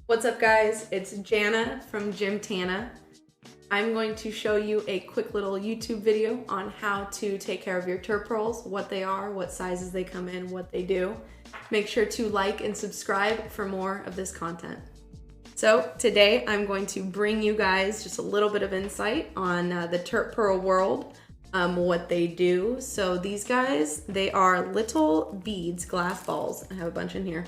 What's up guys, it's Janna from JimTanna. I'm going to show you a quick little YouTube video on how to take care of your Terp pearls, what they are, what sizes they come in, what they do. Make sure to like and subscribe for more of this content. So today I'm going to bring you guys just a little bit of insight on the Terp pearl world, what they do. So these guys, they are little beads, glass balls. I have a bunch in here.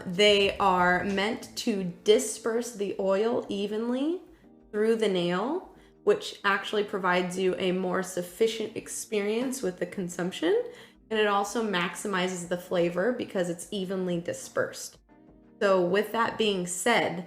They are meant to disperse the oil evenly through the nail, which actually provides you a more sufficient experience with the consumption. And it also maximizes the flavor because it's evenly dispersed. So with that being said,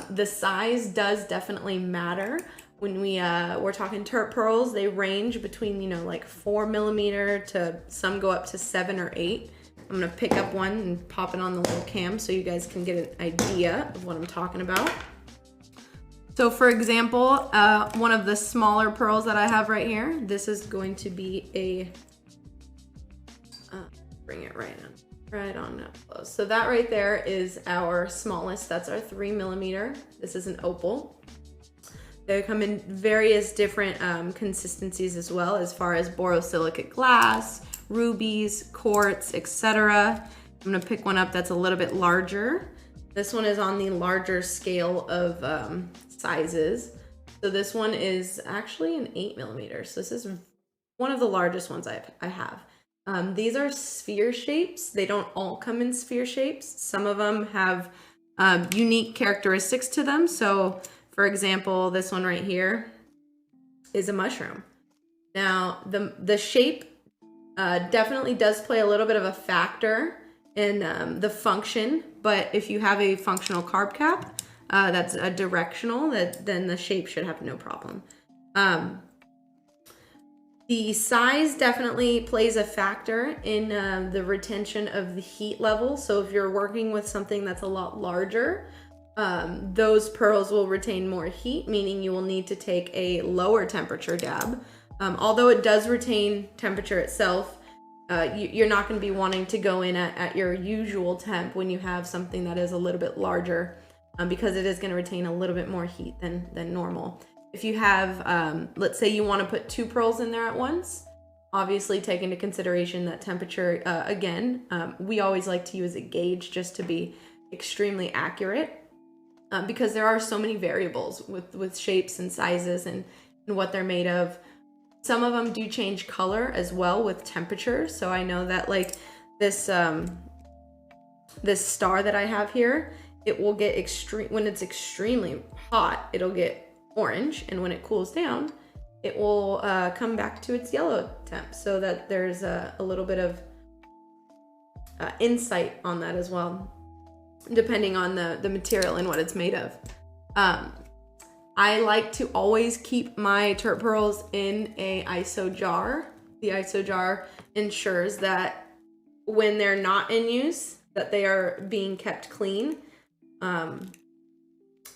the size does definitely matter. When we're talking Terp pearls, they range between, like 4 millimeter to some go up to 7 or 8. I'm gonna pick up one and pop it on the little cam so you guys can get an idea of what I'm talking about. So for example, one of the smaller pearls that I have right here, this is going to be a, bring it right on up close. So that right there is our smallest, that's our 3 millimeter. This is an opal. They come in various different consistencies as well, as far as borosilicate glass, rubies, quartz, etc. I'm gonna pick one up that's a little bit larger. This one is on the larger scale of sizes. So this one is actually an 8 millimeter. So this is one of the largest ones I have. These are sphere shapes. They don't all come in sphere shapes. Some of them have unique characteristics to them. So for example, this one right here is a mushroom. Now the shape definitely does play a little bit of a factor in the function, but if you have a functional carb cap that's a directional, then the shape should have no problem. The size definitely plays a factor in the retention of the heat level. So if you're working with something that's a lot larger, those pearls will retain more heat, meaning you will need to take a lower temperature dab. Although it does retain temperature itself, you're not going to be wanting to go in at your usual temp when you have something that is a little bit larger, because it is going to retain a little bit more heat than normal. If you have, let's say you want to put 2 pearls in there at once, obviously take into consideration that temperature. Again, we always like to use a gauge just to be extremely accurate, because there are so many variables with shapes and sizes and what they're made of. Some of them do change color as well with temperature. So I know that like this this star that I have here, it will get when it's extremely hot, it'll get orange, and when it cools down, it will come back to its yellow temp. So that there's a little bit of insight on that as well, depending on the material and what it's made of. I like to always keep my Terp pearls in a ISO jar. The ISO jar ensures that when they're not in use, that they are being kept clean. 99%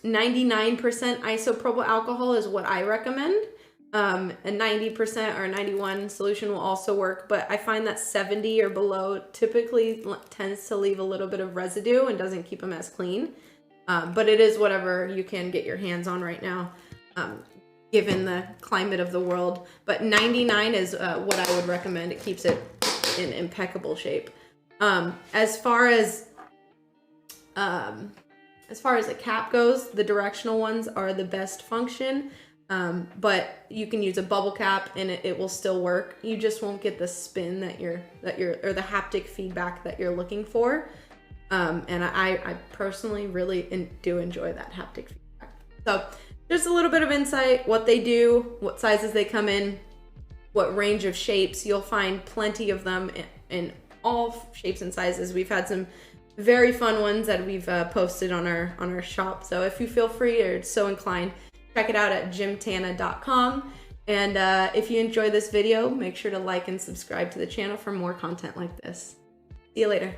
isopropyl alcohol is what I recommend. A 90% or 91 solution will also work, but I find that 70 or below typically tends to leave a little bit of residue and doesn't keep them as clean. But it is whatever you can get your hands on right now, given the climate of the world. But 99 is what I would recommend. It keeps it in impeccable shape. As far as the cap goes, the directional ones are the best function. But you can use a bubble cap and it will still work. You just won't get the spin or the haptic feedback that you're looking for. And I personally really do enjoy that haptic feedback. So just a little bit of insight, what they do, what sizes they come in, what range of shapes. You'll find plenty of them in all shapes and sizes. We've had some very fun ones that we've posted on our shop. So if you feel free or so inclined, check it out at JimTanna.com. And if you enjoy this video, make sure to like and subscribe to the channel for more content like this. See you later.